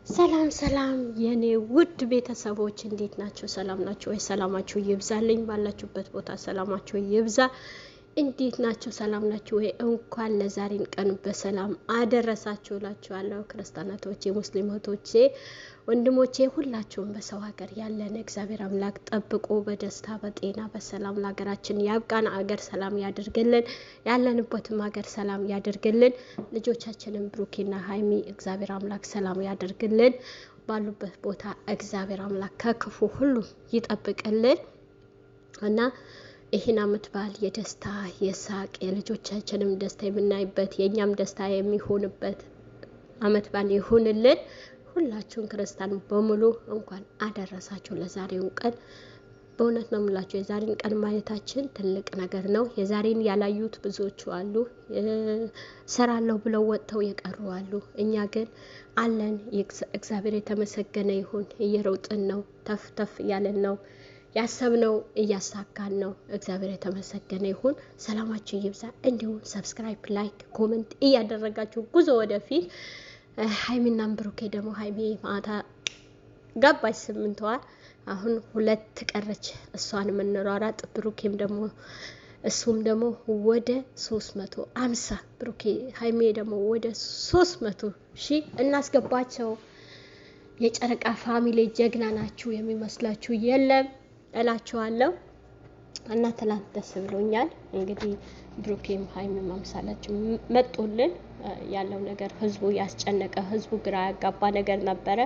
ሰላም ሰላም የኔ ውድ ቤተሰቦች እንዴት ናችሁ? ሰላም ናችሁ ወይ? ሰላማችሁ ይብዛልኝ። ባላችሁበት ቦታ ሰላማችሁ ይብዛ። እንዴት ናችሁ? ሰላም ናችሁ ወይ? እንኳን ለዛሬን ቀን በሰላም አደረሳችሁ እላችኋለሁ። ክርስቲያኖቼ፣ ሙስሊሞቼ፣ ወንድሞቼ ሁላችሁም በሰው ሀገር ያለን እግዚአብሔር አምላክ ጠብቆ በደስታ በጤና በሰላም ለሀገራችን ያብቃን። አገር ሰላም ያድርግልን። ያለንበትም ሀገር ሰላም ያድርግልን። ልጆቻችንን ብሩኬና ሀይሚ እግዚአብሔር አምላክ ሰላም ያድርግልን። ባሉበት ቦታ እግዚአብሔር አምላክ ከክፉ ሁሉ ይጠብቅልን እና ይህን አመት በዓል የደስታ የሳቅ የልጆቻችንም ደስታ የምናይበት የእኛም ደስታ የሚሆንበት አመት በዓል ይሁንልን። ሁላችሁም ክርስቲያን በሙሉ እንኳን አደረሳችሁ ለዛሬው ቀን። በእውነት ነው የምላችሁ የዛሬን ቀን ማየታችን ትልቅ ነገር ነው። የዛሬን ያላዩት ብዙዎቹ አሉ፣ ሰራለሁ ብለው ወጥተው የቀሩ አሉ። እኛ ግን አለን። እግዚአብሔር የተመሰገነ ይሁን። እየሮጥን ነው፣ ተፍ ተፍ እያለን ነው፣ ያሰብነው እያሳካን ነው። እግዚአብሔር የተመሰገነ ይሁን። ሰላማችሁ ይብዛ። እንዲሁም ሰብስክራይብ፣ ላይክ፣ ኮሜንት እያደረጋችሁ ጉዞ ወደፊት። ሀይሚና ብሩኬ ደግሞ ሀይሚ ማታ ገባች 8 ወር፣ አሁን 2 ቀረች እሷን የምንሯሯጥ። ብሩኬም ደግሞ እሱም ደግሞ ወደ 350 ብሩኬ ሀይሚ ደግሞ ወደ 300,000 እናስገባቸው። የጨረቃ ፋሚሊ ጀግና ናችሁ፣ የሚመስላችሁ የለም እላችኋለሁ። እና ትላንት ደስ ብሎኛል። እንግዲህ ብሩኬም ሀይሚም አምሳላችሁ መጡልን። ያለው ነገር ህዝቡ ያስጨነቀ፣ ህዝቡ ግራ ያጋባ ነገር ነበረ።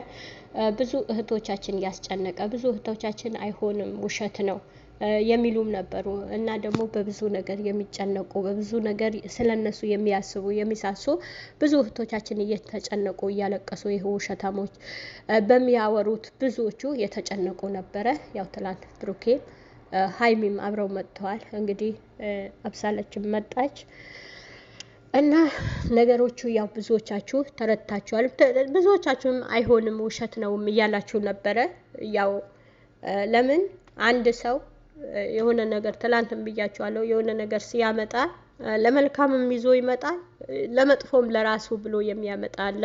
ብዙ እህቶቻችን ያስጨነቀ፣ ብዙ እህቶቻችን አይሆንም ውሸት ነው የሚሉም ነበሩ እና ደግሞ በብዙ ነገር የሚጨነቁ፣ በብዙ ነገር ስለነሱ የሚያስቡ የሚሳሱ ብዙ እህቶቻችን እየተጨነቁ እያለቀሱ ይሄ ውሸታሞች በሚያወሩት ብዙዎቹ የተጨነቁ ነበረ። ያው ትላንት ብሩኬ ሀይሚም አብረው መጥተዋል። እንግዲህ አብሳለችም መጣች እና ነገሮቹ ያው ብዙዎቻችሁ ተረድታችኋል። ብዙዎቻችሁም አይሆንም ውሸት ነው እያላችሁ ነበረ። ያው ለምን አንድ ሰው የሆነ ነገር ትላንትም ብያችኋለሁ፣ የሆነ ነገር ሲያመጣ ለመልካምም ይዞ ይመጣል፣ ለመጥፎም ለራሱ ብሎ የሚያመጣ አለ።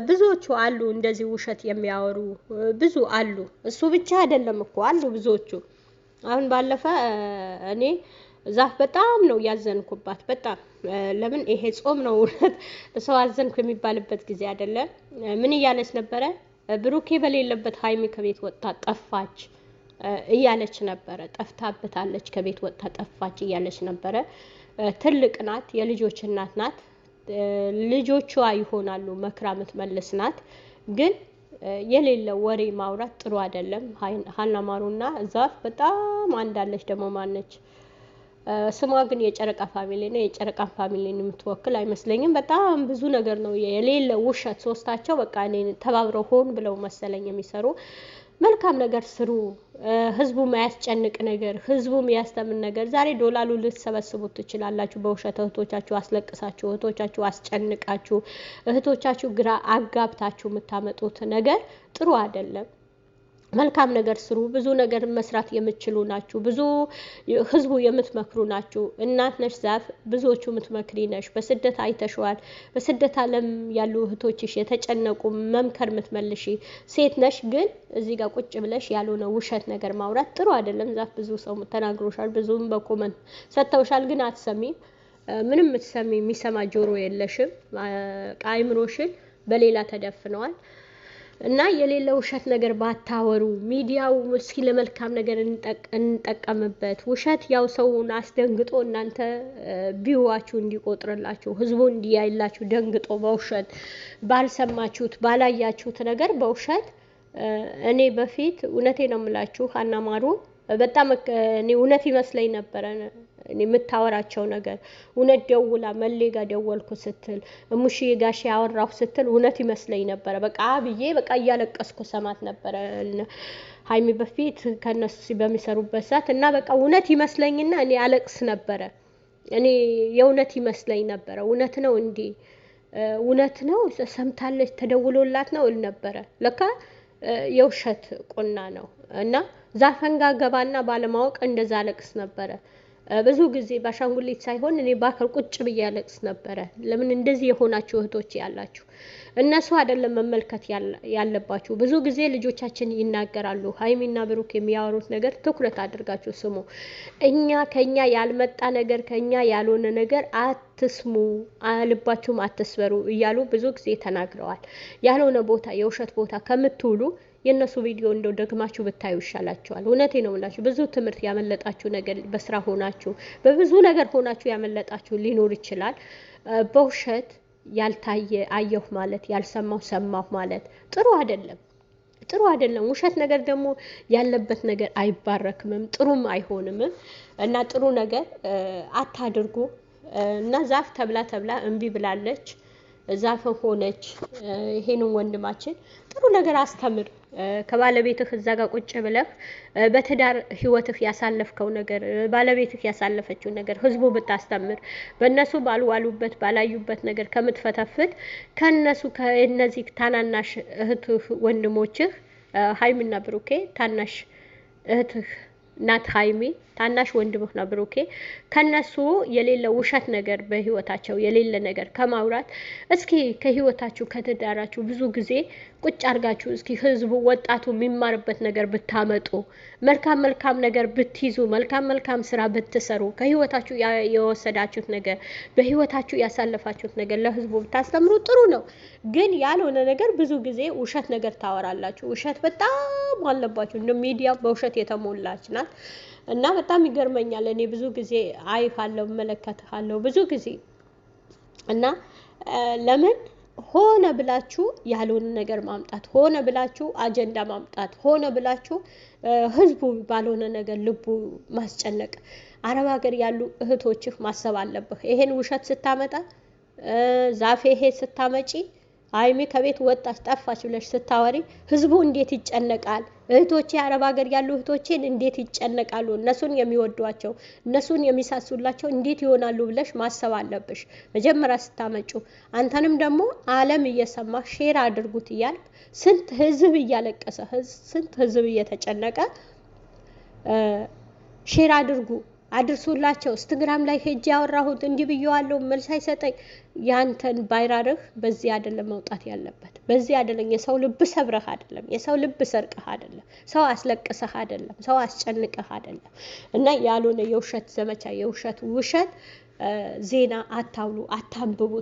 ብዙዎቹ አሉ እንደዚህ ውሸት የሚያወሩ ብዙ አሉ። እሱ ብቻ አይደለም እኮ አሉ ብዙዎቹ። አሁን ባለፈ እኔ ዛፍ በጣም ነው ያዘንኩባት። በጣም ለምን ይሄ ጾም ነው ሰው አዘንኩ የሚባልበት ጊዜ አይደለም። ምን እያለች ነበረ? ብሩኬ በሌለበት ሀይሚ ከቤት ወጣ ጠፋች እያለች ነበረ። ጠፍታበታለች፣ ከቤት ወጣ ጠፋች እያለች ነበረ። ትልቅ ናት፣ የልጆች እናት ናት። ልጆቿ ይሆናሉ መክራ ምትመልስ ናት። ግን የሌለ ወሬ ማውራት ጥሩ አይደለም። ሀና ማሩና ዛፍ በጣም አንዳለች። ደግሞ ማነች ስሟ ግን የጨረቃ ፋሚሊ ነው። የጨረቃ ፋሚሊን የምትወክል አይመስለኝም። በጣም ብዙ ነገር ነው የሌለ ውሸት። ሶስታቸው በቃ እኔ ተባብረው ሆን ብለው መሰለኝ የሚሰሩ። መልካም ነገር ስሩ። ህዝቡ ማያስጨንቅ ነገር፣ ህዝቡ የሚያስተምን ነገር። ዛሬ ዶላሩ ልትሰበስቡት ትችላላችሁ በውሸት እህቶቻችሁ አስለቅሳችሁ፣ እህቶቻችሁ አስጨንቃችሁ፣ እህቶቻችሁ ግራ አጋብታችሁ የምታመጡት ነገር ጥሩ አይደለም። መልካም ነገር ስሩ። ብዙ ነገር መስራት የምትችሉ ናችሁ። ብዙ ህዝቡ የምትመክሩ ናችሁ። እናት ነሽ ዛፍ፣ ብዙዎቹ የምትመክሪ ነሽ። በስደት አይተሽዋል። በስደት ዓለም ያሉ እህቶችሽ የተጨነቁ መምከር የምትመልሺ ሴት ነሽ። ግን እዚህ ጋር ቁጭ ብለሽ ያልሆነ ውሸት ነገር ማውራት ጥሩ አይደለም። ዛፍ ብዙ ሰው ተናግሮሻል፣ ብዙም በኮመንት ሰጥተውሻል፣ ግን አትሰሚም። ምንም የምትሰሚ የሚሰማ ጆሮ የለሽም። አይምሮሽን በሌላ ተደፍነዋል። እና የሌለ ውሸት ነገር ባታወሩ። ሚዲያው እስኪ ለመልካም ነገር እንጠቀምበት። ውሸት ያው ሰውን አስደንግጦ እናንተ ቪዋችሁ እንዲቆጥርላችሁ፣ ህዝቡ እንዲያይላችሁ ደንግጦ በውሸት ባልሰማችሁት ባላያችሁት ነገር በውሸት እኔ በፊት እውነቴ ነው የምላችሁ አናማሩ በጣም እኔ እውነት ይመስለኝ ነበረ። እኔ የምታወራቸው ነገር እውነት ደውላ መሌ ጋር ደወልኩ ስትል ሙሽዬ ጋሽ ያወራሁ ስትል እውነት ይመስለኝ ነበረ። በቃ ብዬ በቃ እያለቀስኩ ሰማት ነበረ ሀይሚ በፊት ከነሱ በሚሰሩበት ሰዓት እና በቃ እውነት ይመስለኝና እኔ አለቅስ ነበረ። እኔ የእውነት ይመስለኝ ነበረ። እውነት ነው እንዴ? እውነት ነው ሰምታለች ተደውሎላት ነው እል ነበረ። ለካ የውሸት ቁና ነው። እና ዛፈንጋ ገባና ባለማወቅ እንደዛ አለቅስ ነበረ። ብዙ ጊዜ ባሻንጉሊት ሳይሆን እኔ ባከር ቁጭ ብዬ አለቅስ ነበረ። ለምን እንደዚህ የሆናችሁ እህቶች ያላችሁ እነሱ አይደለም መመልከት ያለባችሁ። ብዙ ጊዜ ልጆቻችን ይናገራሉ። ሀይሚና ብሩክ የሚያወሩት ነገር ትኩረት አድርጋችሁ ስሙ። ከኛ ያልመጣ ነገር ከኛ ያልሆነ ነገር አትስሙ፣ ልባችሁም አትስበሩ እያሉ ብዙ ጊዜ ተናግረዋል። ያልሆነ ቦታ የውሸት ቦታ ከምትውሉ የእነሱ ቪዲዮ እንደው ደግማችሁ ብታዩ ይሻላችኋል። እውነቴ ነው የምላችሁ። ብዙ ትምህርት ያመለጣችሁ ነገር በስራ ሆናችሁ በብዙ ነገር ሆናችሁ ያመለጣችሁ ሊኖር ይችላል። በውሸት ያልታየ አየሁ ማለት ያልሰማሁ ሰማሁ ማለት ጥሩ አይደለም፣ ጥሩ አይደለም። ውሸት ነገር ደግሞ ያለበት ነገር አይባረክምም፣ ጥሩም አይሆንም። እና ጥሩ ነገር አታድርጉ። እና ዛፍ ተብላ እምቢ ብላለች፣ ዛፍ ሆነች። ይሄንን ወንድማችን ጥሩ ነገር አስተምር። ከባለቤትህ እዛ ጋር ቁጭ ብለህ በትዳር ህይወትህ ያሳለፍከው ነገር ባለቤትህ ያሳለፈችው ነገር ህዝቡ ብታስተምር፣ በእነሱ ባልዋሉበት ባላዩበት ነገር ከምትፈተፍት ከእነዚህ ታናናሽ እህትህ ወንድሞችህ ሀይሚና ብሩኬ ታናሽ እህትህ ናት ሀይሚ፣ ታናሽ ወንድምህ ነው ብሩኬ። ከነሱ የሌለ ውሸት ነገር በህይወታቸው የሌለ ነገር ከማውራት እስኪ ከህይወታችሁ ከትዳራችሁ ብዙ ጊዜ ቁጭ አርጋችሁ እስኪ ህዝቡ ወጣቱ የሚማርበት ነገር ብታመጡ፣ መልካም ነገር ብትይዙ፣ መልካም ስራ ብትሰሩ፣ ከህይወታችሁ የወሰዳችሁት ነገር በህይወታችሁ ያሳለፋችሁት ነገር ለህዝቡ ብታስተምሩ ጥሩ ነው። ግን ያልሆነ ነገር ብዙ ጊዜ ውሸት ነገር ታወራላችሁ። ውሸት በጣም አለባችሁ። እንደ ሚዲያ በውሸት የተሞላች ናት እና በጣም ይገርመኛል። እኔ ብዙ ጊዜ አይፋለሁ፣ እመለከታለሁ ብዙ ጊዜ እና ለምን ሆነ ብላችሁ ያልሆነ ነገር ማምጣት፣ ሆነ ብላችሁ አጀንዳ ማምጣት፣ ሆነ ብላችሁ ህዝቡ ባልሆነ ነገር ልቡ ማስጨነቅ። አረብ ሀገር ያሉ እህቶችህ ማሰብ አለብህ። ይሄን ውሸት ስታመጣ ዛፌ ይሄ ስታመጪ ሀይሚ ከቤት ወጣች ጠፋች ብለሽ ስታወሪ ህዝቡ እንዴት ይጨነቃል? እህቶቼ አረብ ሀገር ያሉ እህቶቼን እንዴት ይጨነቃሉ? እነሱን የሚወዷቸው እነሱን የሚሳሱላቸው እንዴት ይሆናሉ ብለሽ ማሰብ አለብሽ መጀመሪያ ስታመጩ። አንተንም ደግሞ ዓለም እየሰማ ሼር አድርጉት እያልክ ስንት ህዝብ እያለቀሰ ስንት ህዝብ እየተጨነቀ ሼር አድርሱላቸው። ኢንስታግራም ላይ ሄጄ ያወራሁት እንዲህ ብየዋለሁ መልስ አይሰጠኝ። ያንተን ባይራርህ በዚህ አይደለም መውጣት ያለበት፣ በዚህ አይደለም። የሰው ልብ ሰብረህ አይደለም፣ የሰው ልብ ሰርቀህ አይደለም፣ ሰው አስለቅሰህ አይደለም፣ ሰው አስጨንቀህ አይደለም። እና ያልሆነ የውሸት ዘመቻ ውሸት ዜና አታውሉ፣ አታንብቡ።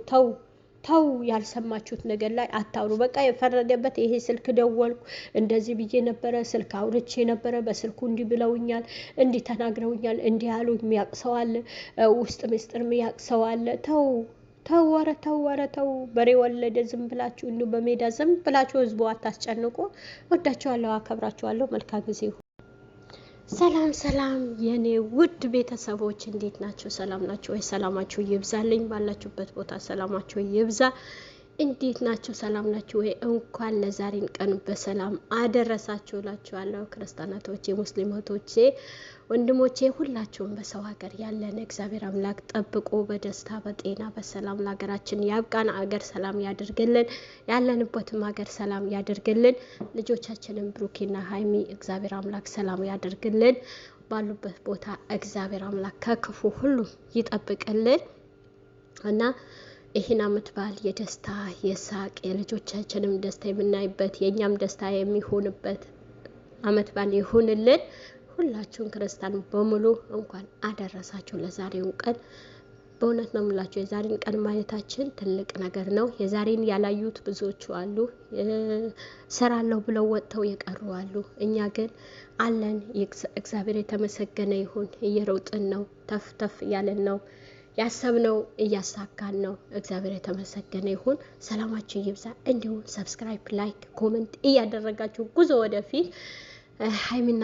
ተው ያልሰማችሁት ነገር ላይ አታውሩ። በቃ የፈረደበት ይሄ ስልክ ደወልኩ እንደዚህ ብዬ ነበረ፣ ስልክ አውርቼ ነበረ፣ በስልኩ እንዲህ ብለውኛል፣ እንዲህ ተናግረውኛል፣ እንዲህ ያሉ የሚያቅሰዋል፣ ውስጥ ምስጢር የሚያቅሰዋል። ተው በሬ ወለደ። ዝም ብላችሁ እንዲሁ በሜዳ ዝም ብላችሁ ህዝቡ አታስጨንቁ። ወዳችኋለሁ፣ አከብራችኋለሁ። መልካም ጊዜ። ሰላም የኔ ውድ ቤተሰቦች እንዴት ናቸው? ሰላም ናቸው ወይ? ሰላማችሁ ይብዛልኝ። ባላችሁበት ቦታ ሰላማችሁ ይብዛ። እንዴት ናችሁ? ሰላም ናችሁ ወይ? እንኳን ለዛሬን ቀን በሰላም አደረሳችሁ እላችኋለሁ። ክርስቲያኖቼ፣ ሙስሊሞቼ፣ ወንድሞቼ ሁላችሁም በሰው ሀገር ያለን እግዚአብሔር አምላክ ጠብቆ በደስታ በጤና በሰላም ለሀገራችን ያብቃን። አገር ሰላም ያድርግልን፣ ያለንበትም ሀገር ሰላም ያድርግልን። ልጆቻችንን ብሩኬና ሀይሚ እግዚአብሔር አምላክ ሰላም ያድርግልን። ባሉበት ቦታ እግዚአብሔር አምላክ ከክፉ ሁሉ ይጠብቅልን እና ይህን ዓመት በዓል የደስታ የሳቅ የልጆቻችንም ደስታ የምናይበት የእኛም ደስታ የሚሆንበት ዓመት በዓል ይሁንልን። ሁላችሁም ክርስቲያን በሙሉ እንኳን አደረሳችሁ ለዛሬው ቀን። በእውነት ነው የምላችሁ የዛሬን ቀን ማየታችን ትልቅ ነገር ነው። የዛሬን ያላዩት ብዙዎቹ አሉ፣ ሰራለሁ ብለው ወጥተው የቀሩ አሉ። እኛ ግን አለን። እግዚአብሔር የተመሰገነ ይሁን። እየሮጥን ነው፣ ተፍ እያለን ነው፣ ያሰብነው እያሳካን ነው። እግዚአብሔር የተመሰገነ ይሁን። ሰላማችሁ ይብዛ። እንዲሁም ሰብስክራይብ፣ ላይክ፣ ኮሜንት እያደረጋችሁ ጉዞ ወደፊት ሀይሚና